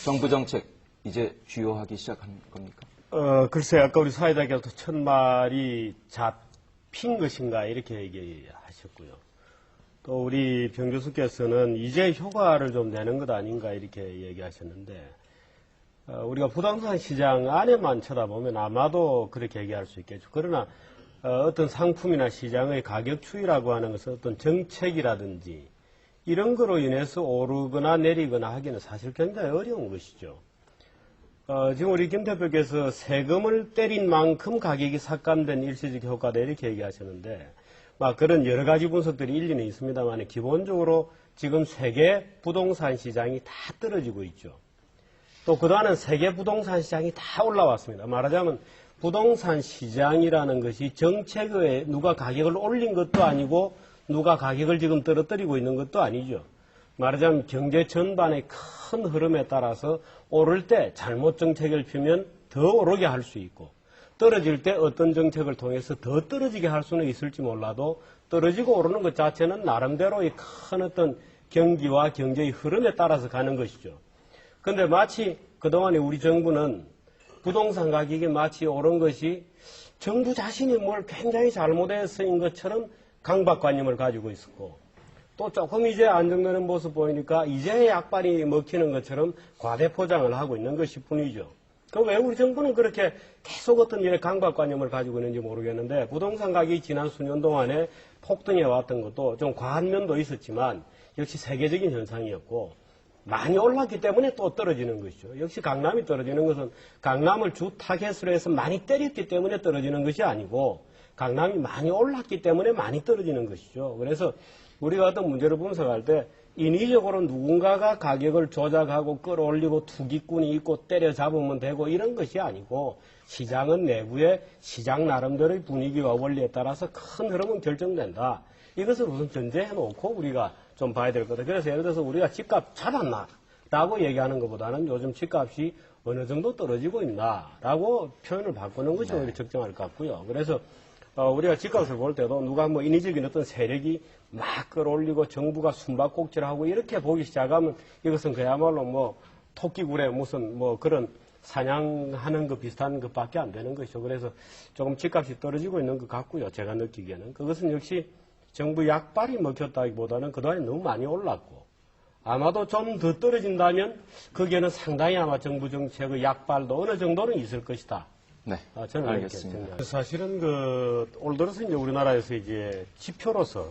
정부 정책 이제 주요하기 시작한 겁니까? 글쎄, 아까 우리 사회자께서 첫 말이 잡힌 것인가 이렇게 얘기하셨고요. 또 우리 병 교수께서는 이제 효과를 좀 내는 것 아닌가 이렇게 얘기하셨는데, 우리가 부동산 시장 안에만 쳐다보면 아마도 그렇게 얘기할 수 있겠죠. 그러나 어떤 상품이나 시장의 가격 추이라고 하는 것은 어떤 정책이라든지 이런 거로 인해서 오르거나 내리거나 하기는 사실 굉장히 어려운 것이죠. 지금 우리 김 대표께서 세금을 때린 만큼 가격이 삭감된 일시적 효과다 이렇게 얘기하셨는데, 그런 여러 가지 분석들이 일리는 있습니다만 기본적으로 지금 세계 부동산 시장이 다 떨어지고 있죠. 또 그동안은 세계 부동산 시장이 다 올라왔습니다. 말하자면 부동산 시장이라는 것이 정책에 누가 가격을 올린 것도 아니고 누가 가격을 지금 떨어뜨리고 있는 것도 아니죠. 말하자면 경제 전반의 큰 흐름에 따라서 오를 때 잘못 정책을 펴면 더 오르게 할 수 있고, 떨어질 때 어떤 정책을 통해서 더 떨어지게 할 수는 있을지 몰라도 떨어지고 오르는 것 자체는 나름대로의 큰 어떤 경기와 경제의 흐름에 따라서 가는 것이죠. 그런데 마치 그동안에 우리 정부는 부동산 가격이 마치 오른 것이 정부 자신이 뭘 굉장히 잘못해서인 것처럼 강박관념을 가지고 있었고, 또 조금 이제 안정되는 모습 보이니까 이제 약발이 먹히는 것처럼 과대포장을 하고 있는 것일 뿐이죠. 그럼 왜 우리 정부는 그렇게 계속 어떤 일의 강박관념을 가지고 있는지 모르겠는데, 부동산 가격이 지난 수년 동안에 폭등해 왔던 것도 좀 과한 면도 있었지만 역시 세계적인 현상이었고, 많이 올랐기 때문에 또 떨어지는 것이죠. 역시 강남이 떨어지는 것은 강남을 주 타겟으로 해서 많이 때렸기 때문에 떨어지는 것이 아니고 강남이 많이 올랐기 때문에 많이 떨어지는 것이죠. 그래서 우리가 어떤 문제를 분석할 때 인위적으로 누군가가 가격을 조작하고 끌어올리고 투기꾼이 있고 때려잡으면 되고 이런 것이 아니고, 시장은 내부의 시장 나름대로의 분위기와 원리에 따라서 큰 흐름은 결정된다. 이것을 우선 전제해 놓고 우리가 좀 봐야 될 거다. 그래서 예를 들어서 우리가 집값 잡았나? 라고 얘기하는 것보다는 요즘 집값이 어느 정도 떨어지고 있나? 라고 표현을 바꾸는 것이 오히려 적정할 것 같고요. 그래서 우리가 집값을 볼 때도 누가 뭐 인위적인 어떤 세력이 막 끌어올리고 정부가 숨바꼭질하고 이렇게 보기 시작하면 이것은 그야말로 뭐 토끼굴에 무슨 뭐 그런 사냥하는 것 비슷한 것밖에 안 되는 것이죠. 그래서 조금 집값이 떨어지고 있는 것 같고요. 제가 느끼기에는. 그것은 역시 정부 약발이 먹혔다기보다는 그동안에 너무 많이 올랐고, 아마도 좀 더 떨어진다면 거기에는 상당히 아마 정부 정책의 약발도 어느 정도는 있을 것이다. 네, 저는 알겠습니다. 이렇게 생각합니다. 사실은 올 들어서 이제 우리나라에서 이제 지표로서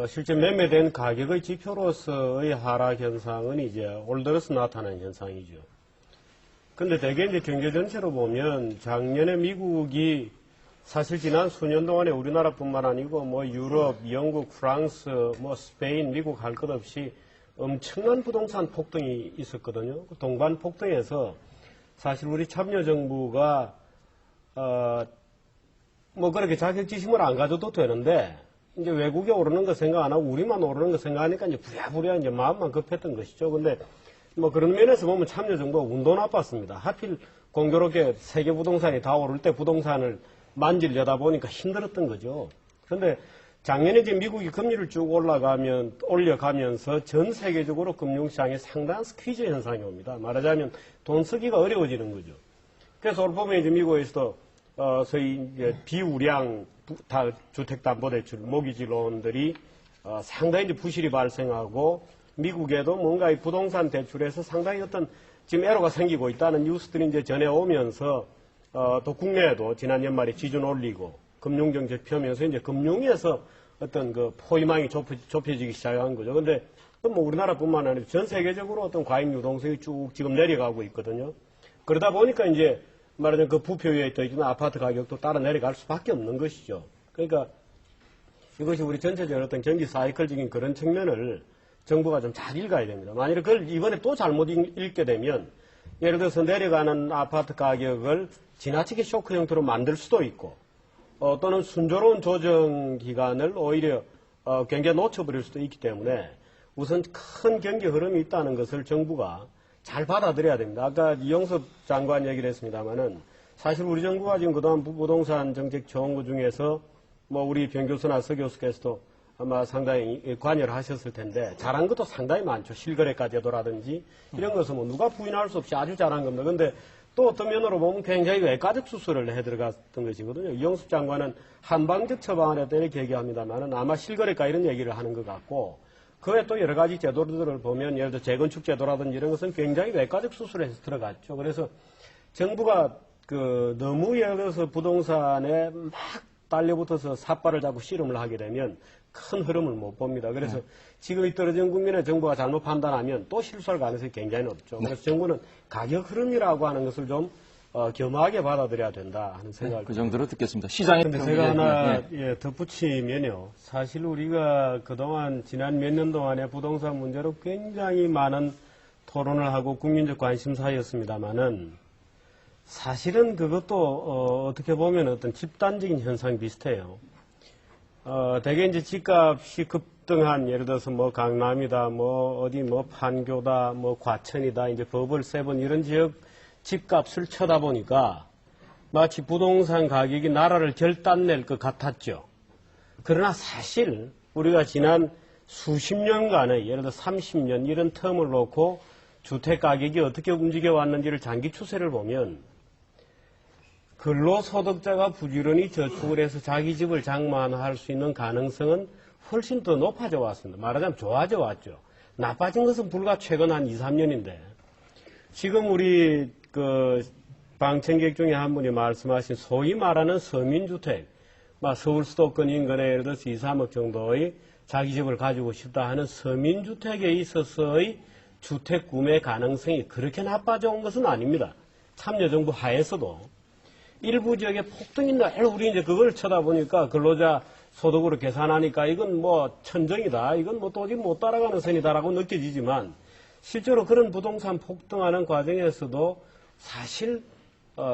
실제 매매된 가격의 지표로서의 하락 현상은 이제 올 들어서 나타난 현상이죠. 근데 대개 이제 경제 전체로 보면 작년에 미국이 사실 지난 수년 동안에 우리나라뿐만 아니고 뭐 유럽, 영국, 프랑스, 뭐 스페인, 미국 할 것 없이 엄청난 부동산 폭등이 있었거든요. 그 동반 폭등에서 사실 우리 참여정부가 뭐 그렇게 자격지심을 안 가져도 되는데, 이제 외국에 오르는 거 생각 안 하고 우리만 오르는 거 생각하니까 이제 부랴부랴 이제 마음만 급했던 것이죠. 근데 뭐 그런 면에서 보면 참여정부가 운도 나빴습니다. 하필 공교롭게 세계 부동산이 다 오를 때 부동산을 만지려다 보니까 힘들었던 거죠. 그런데 작년에 이제 미국이 금리를 쭉 올려가면서 전 세계적으로 금융시장에 상당한 스퀴즈 현상이 옵니다. 말하자면 돈 쓰기가 어려워지는 거죠. 그래서 올 봄에 이제 미국에서도 소위 이제 비우량 주택담보대출 모기지론들이 상당히 이제 부실이 발생하고, 미국에도 뭔가 이 부동산 대출에서 상당히 어떤 지금 애로가 생기고 있다는 뉴스들이 이제 전해오면서 또 국내에도 지난 연말에 지준 올리고 금융정책 펴면서 이제 금융에서 어떤 그 포위망이 좁혀지기 시작한 거죠. 근데 뭐 우리나라뿐만 아니라 전 세계적으로 어떤 과잉 유동성이 쭉 지금 내려가고 있거든요. 그러다 보니까 이제 말하자면 그 부표 위에 떠있는 아파트 가격도 따라 내려갈 수밖에 없는 것이죠. 그러니까 이것이 우리 전체적인 어떤 경기 사이클적인 그런 측면을 정부가 좀 잘 읽어야 됩니다. 만약에 그걸 이번에 또 잘못 읽게 되면 예를 들어서 내려가는 아파트 가격을 지나치게 쇼크 형태로 만들 수도 있고, 또는 순조로운 조정 기간을 오히려 경기에 놓쳐버릴 수도 있기 때문에 우선 큰 경기 흐름이 있다는 것을 정부가 잘 받아들여야 됩니다. 아까 이영섭 장관 얘기를 했습니다마는 사실 우리 정부가 지금 그동안 부동산 정책 좋은 것 중에서 뭐 우리 병 교수나 서 교수께서도 아마 상당히 관여를 하셨을 텐데 잘한 것도 상당히 많죠. 실거래가 제도라든지 이런 것은 뭐 누가 부인할 수 없이 아주 잘한 겁니다. 근데 또 어떤 면으로 보면 굉장히 외과적 수술을 해 들어갔던 것이거든요. 이영숙 장관은 한방적 처방을 했다 이렇게 얘기합니다만은 아마 실거래가 이런 얘기를 하는 것 같고 그 외에 또 여러 가지 제도들을 보면 예를 들어 재건축 제도라든지 이런 것은 굉장히 외과적 수술에서 들어갔죠. 그래서 정부가 너무 예를 들어서 부동산에 막 달려붙어서 삿발을 잡고 씨름을 하게 되면 큰 흐름을 못 봅니다. 그래서 지금 이 떨어진 국민의 정부가 잘못 판단하면 또 실수할 가능성이 굉장히 높죠. 그래서 정부는 가격 흐름이라고 하는 것을 좀 겸허하게 받아들여야 된다 하는 생각을. 그 정도로 듣겠습니다. 시장의 근데 제가 하나 덧붙이면요. 사실 우리가 그동안 지난 몇 년 동안에 부동산 문제로 굉장히 많은 토론을 하고 국민적 관심사였습니다만은 사실은 그것도 어떻게 보면 어떤 집단적인 현상이 비슷해요. 대개 이제 집값이 급등한 예를 들어서 뭐 강남이다, 뭐 어디 뭐 판교다, 뭐 과천이다, 이제 버블 세븐 이런 지역 집값을 쳐다보니까 마치 부동산 가격이 나라를 결단낼 것 같았죠. 그러나 사실 우리가 지난 수십 년간의 예를 들어 30년 이런 텀을 놓고 주택 가격이 어떻게 움직여 왔는지를 장기 추세를 보면 근로소득자가 부지런히 저축을 해서 자기 집을 장만할 수 있는 가능성은 훨씬 더 높아져 왔습니다. 말하자면 좋아져 왔죠. 나빠진 것은 불과 최근 한 2, 3년인데 지금 우리 방청객 중에 한 분이 말씀하신 소위 말하는 서민주택, 서울 수도권 인근에 예를 들어서 2, 3억 정도의 자기 집을 가지고 싶다 하는 서민주택에 있어서의 주택 구매 가능성이 그렇게 나빠져 온 것은 아닙니다. 참여정부 하에서도 일부 지역에 폭등이 늘 우리 이제 그걸 쳐다보니까 근로자 소득으로 계산하니까 이건 뭐 천정이다. 이건 뭐 도저히 못 따라가는 선이다라고 느껴지지만 실제로 그런 부동산 폭등하는 과정에서도 사실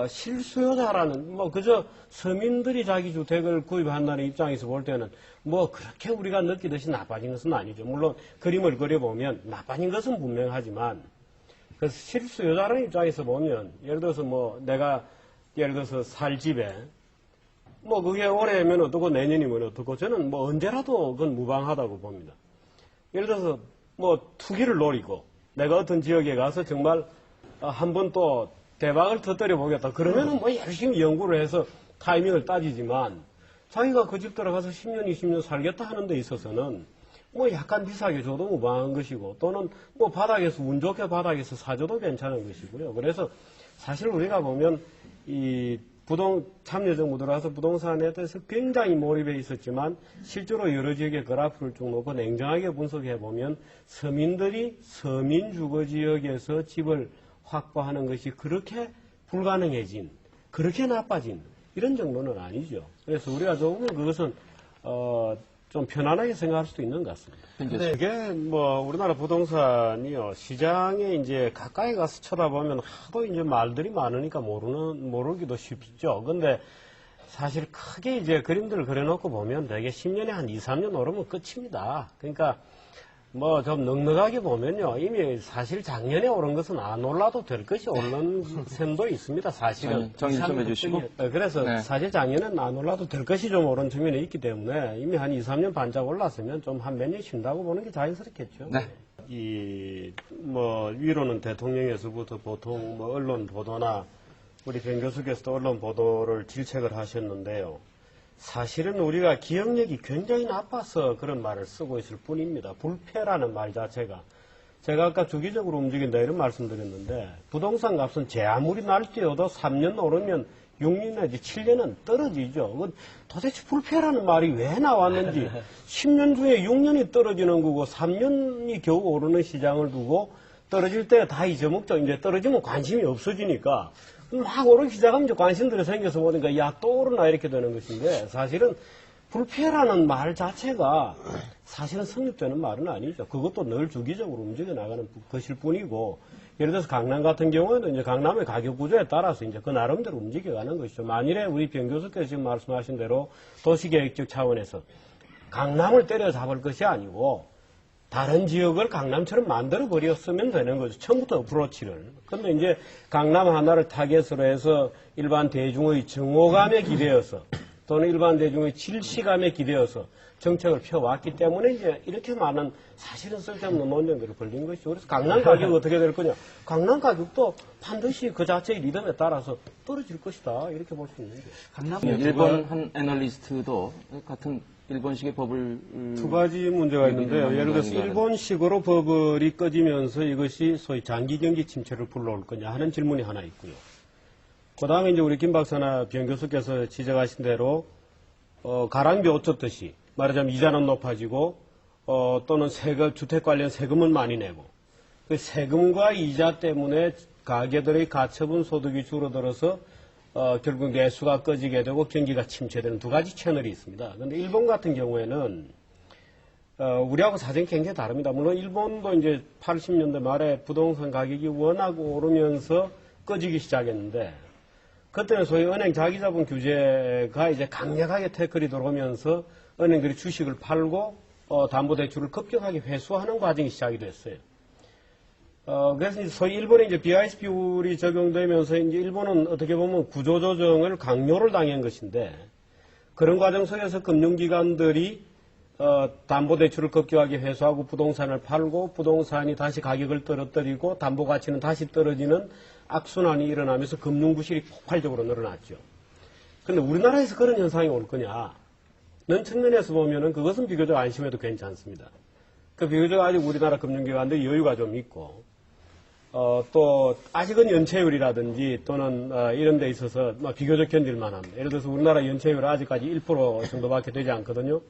실수요자라는 그저 서민들이 자기 주택을 구입한다는 입장에서 볼 때는 뭐 그렇게 우리가 느끼듯이 나빠진 것은 아니죠. 물론 그림을 그려보면 나빠진 것은 분명하지만 그래서 실수요자라는 입장에서 보면 예를 들어서 내가 예를 들어서 살 집에 그게 올해면 어떻고 내년이면 어떻고 저는 언제라도 그건 무방하다고 봅니다. 예를 들어서 투기를 노리고 내가 어떤 지역에 가서 정말 한번 또 대박을 터뜨려 보겠다. 그러면은 열심히 연구를 해서 타이밍을 따지지만 자기가 그 집 들어가서 10년, 20년 살겠다 하는 데 있어서는 약간 비싸게 줘도 무방한 것이고 또는 바닥에서 운 좋게 바닥에서 사줘도 괜찮은 것이고요. 그래서 사실 우리가 보면 이 참여정부 들어와서 부동산에 대해서 굉장히 몰입해 있었지만 실제로 여러 지역의 그래프를 쭉 놓고 냉정하게 분석해 보면 서민들이 서민 주거 지역에서 집을 확보하는 것이 그렇게 불가능해진, 그렇게 나빠진 이런 정도는 아니죠. 그래서 우리가 조금 그것은 좀 편안하게 생각할 수도 있는 것 같습니다. 근데 이게 우리나라 부동산이요 시장에 이제 가까이 가서 쳐다보면 하도 이제 말들이 많으니까 모르기도 쉽죠. 근데 사실 크게 이제 그림들을 그려놓고 보면 대개 10년에 한 2, 3년 오르면 끝입니다. 그러니까 좀 넉넉하게 보면요 이미 사실 작년에 오른 것은 안 올라도 될 것이 오른 셈도 있습니다. 사실은 정리 좀 해주시고. 그래서 사실 작년에는 안 올라도 될 것이 좀 오른 측면이 있기 때문에 이미 한 2, 3년 반짝 올랐으면 좀 한 몇 년 쉰다고 보는 게 자연스럽겠죠. 네. 위로는 대통령에서부터 보통 언론 보도나 우리 변 교수께서도 언론 보도를 질책을 하셨는데요. 사실은 우리가 기억력이 굉장히 나빠서 그런 말을 쓰고 있을 뿐입니다. 불패라는 말 자체가. 제가 아까 주기적으로 움직인다 이런 말씀드렸는데 부동산 값은 제 아무리 날뛰어도 3년 오르면 6년 내지 7년은 떨어지죠. 도대체 불패라는 말이 왜 나왔는지 10년 중에 6년이 떨어지는 거고 3년이 겨우 오르는 시장을 두고 떨어질 때 다 잊어먹죠. 이제 떨어지면 관심이 없어지니까 막 오르기 시작하면 이제 관심들이 생겨서 보니까 야 또 오르나 이렇게 되는 것인데 사실은 불패라는 말 자체가 사실은 성립되는 말은 아니죠. 그것도 늘 주기적으로 움직여 나가는 것일 뿐이고 예를 들어서 강남 같은 경우에는 이제 강남의 가격 구조에 따라서 이제 그 나름대로 움직여가는 것이죠. 만일에 우리 변 교수께서 지금 말씀하신 대로 도시계획적 차원에서 강남을 때려잡을 것이 아니고 다른 지역을 강남처럼 만들어 버렸으면 되는 거죠. 처음부터 어프로치를. 근데 이제 강남 하나를 타겟으로 해서 일반 대중의 정오감에 기대어서 또는 일반 대중의 질시감에 기대어서 정책을 펴왔기 때문에 이제 이렇게 많은 사실은 쓸데없는 논쟁들을 벌린 것이죠. 그래서 강남 가격 어떻게 될 거냐. 강남 가격도 반드시 그 자체의 리듬에 따라서 떨어질 것이다. 이렇게 볼 수 있는 거예요. 강남 일본 한 애널리스트도 같은 일본식의 법을 두 가지 문제가 있는데요. 예를 들어서 일본식으로 버블이 꺼지면서 이것이 소위 장기 경기 침체를 불러올 거냐 하는 질문이 하나 있고요. 그 다음에 이제 우리 김 박사나 변 교수께서 지적하신 대로, 가랑비 옷 젖듯이 말하자면 이자는 높아지고, 또는 주택 관련 세금은 많이 내고, 그 세금과 이자 때문에 가게들의 가처분 소득이 줄어들어서 결국 내수가 꺼지게 되고 경기가 침체되는 두 가지 채널이 있습니다. 그런데 일본 같은 경우에는 우리하고 사정이 굉장히 다릅니다. 물론 일본도 이제 80년대 말에 부동산 가격이 워낙 오르면서 꺼지기 시작했는데 그때는 소위 은행 자기자본 규제가 이제 강력하게 태클이 들어오면서 은행들이 주식을 팔고 담보대출을 급격하게 회수하는 과정이 시작이 됐어요. 그래서 소위 일본에 이제 BIS 비율이 적용되면서 이제 일본은 어떻게 보면 구조조정을 강요를 당한 것인데 그런 과정 속에서 금융기관들이 담보대출을 급격하게 회수하고 부동산을 팔고 부동산이 다시 가격을 떨어뜨리고 담보가치는 다시 떨어지는 악순환이 일어나면서 금융부실이 폭발적으로 늘어났죠. 그런데 우리나라에서 그런 현상이 올 거냐? 는 측면에서 보면은 그것은 비교적 안심해도 괜찮습니다. 그 비교적 아직 우리나라 금융기관들 여유가 좀 있고 또 아직은 연체율이라든지 또는 이런 데 있어서 비교적 견딜만 합니다. 예를 들어서 우리나라 연체율은 아직까지 1% 정도밖에 되지 않거든요.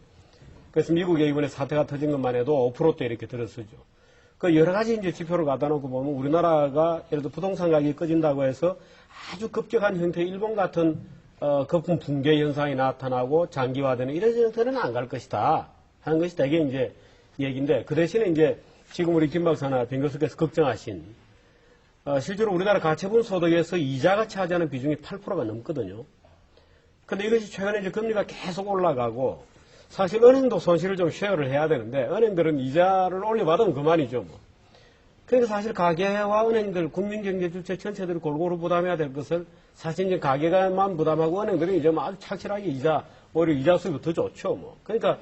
그래서 미국에 이번에 사태가 터진 것만 해도 5%대 이렇게 들어서죠. 그 여러 가지 이제 지표를 갖다 놓고 보면 우리나라가 예를 들어 부동산 가격이 꺼진다고 해서 아주 급격한 형태의 일본 같은 거품 붕괴 현상이 나타나고 장기화되는 이런 형태는 안 갈 것이다 하는 것이 되게 이제 얘기인데 그 대신에 이제 지금 우리 김 박사나 변 교수께서 걱정하신 실제로 우리나라 가처분 소득에서 이자가 차지하는 비중이 8%가 넘거든요. 근데 이것이 최근에 이제 금리가 계속 올라가고 사실 은행도 손실을 좀 쉐어를 해야 되는데 은행들은 이자를 올려받으면 그만이죠. 뭐. 그러니까 사실 가계와 은행들, 국민경제주체 전체들이 골고루 부담해야 될 것을 사실 이제 가계가만 부담하고 은행들이 이제 막 착실하게 오히려 이자 수입이 더 좋죠. 뭐. 그러니까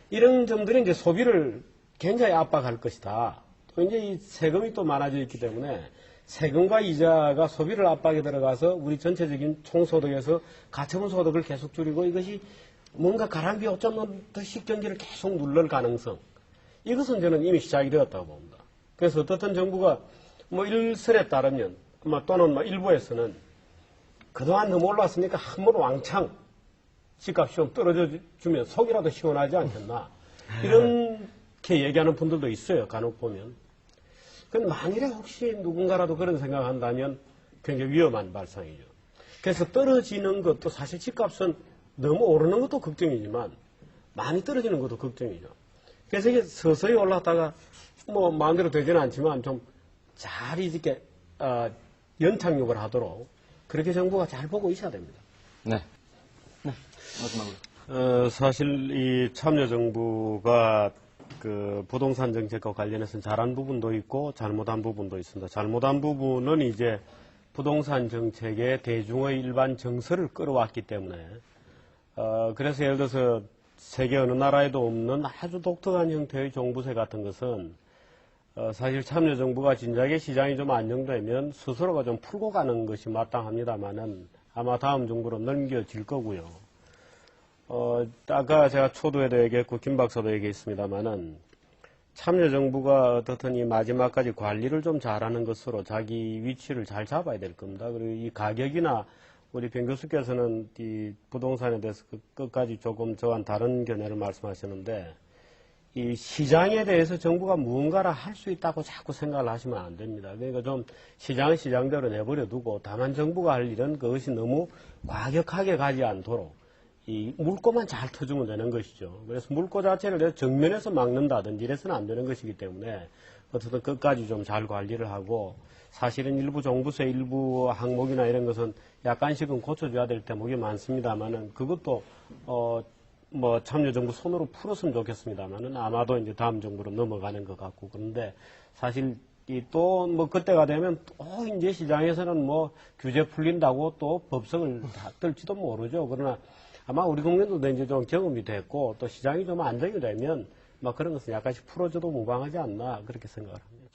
이런 점들이 이제 소비를 굉장히 압박할 것이다. 또 이제 이 세금이 또 많아져 있기 때문에 세금과 이자가 소비를 압박에 들어가서 우리 전체적인 총소득에서 가처분 소득을 계속 줄이고 이것이 뭔가 가랑비 어쩌면 더 경기를 계속 누를 가능성. 이것은 저는 이미 시작이 되었다고 봅니다. 그래서 어떻든 정부가 일설에 따르면 또는 일부에서는 그동안 너무 올랐으니까 한 번 왕창 집값이 좀 떨어져 주면 속이라도 시원하지 않겠나. 이렇게 얘기하는 분들도 있어요. 간혹 보면. 그런데 만일에 혹시 누군가라도 그런 생각을 한다면 굉장히 위험한 발상이죠. 그래서 떨어지는 것도 사실 집값은 너무 오르는 것도 걱정이지만 많이 떨어지는 것도 걱정이죠. 그래서 이게 서서히 올랐다가 마음대로 되지는 않지만 좀 잘 이렇게 연착륙을 하도록 그렇게 정부가 잘 보고 있어야 됩니다. 네. 마지막으로. 사실 이 참여정부가 그 부동산 정책과 관련해서는 잘한 부분도 있고 잘못한 부분도 있습니다. 잘못한 부분은 이제 부동산 정책의 대중의 일반 정서를 끌어왔기 때문에 그래서 예를 들어서 세계 어느 나라에도 없는 아주 독특한 형태의 종부세 같은 것은 사실 참여정부가 진작에 시장이 좀 안정되면 스스로가 좀 풀고 가는 것이 마땅합니다만은 아마 다음 정부로 넘겨질 거고요. 아까 제가 초도에도 얘기했고 김 박사도 얘기했습니다만은 참여정부가 어떻든 이 마지막까지 관리를 좀 잘하는 것으로 자기 위치를 잘 잡아야 될 겁니다. 그리고 이 가격이나 우리 변 교수께서는 이 부동산에 대해서 끝까지 조금 저와는 다른 견해를 말씀하셨는데 이 시장에 대해서 정부가 무언가를 할 수 있다고 자꾸 생각을 하시면 안 됩니다. 그러니까 좀 시장은 시장대로 내버려 두고 다만 정부가 할 일은 그것이 너무 과격하게 가지 않도록 이 물꼬만 잘 터주면 되는 것이죠. 그래서 물꼬 자체를 정면에서 막는다든지 이래서는 안 되는 것이기 때문에 어쨌든 끝까지 좀 잘 관리를 하고 사실은 일부 종부세 일부 항목이나 이런 것은 약간씩은 고쳐줘야 될 대목이 많습니다만은 그것도 참여정부 손으로 풀었으면 좋겠습니다만은 아마도 이제 다음 정부로 넘어가는 것 같고 그런데 사실 그때가 되면 또 이제 시장에서는 규제 풀린다고 또 법석을 다 뜰지도 모르죠. 그러나 아마 우리 국민들도 이제 좀 경험이 됐고 또 시장이 좀 안정이 되면 막 그런 것은 약간씩 풀어줘도 무방하지 않나 그렇게 생각을 합니다.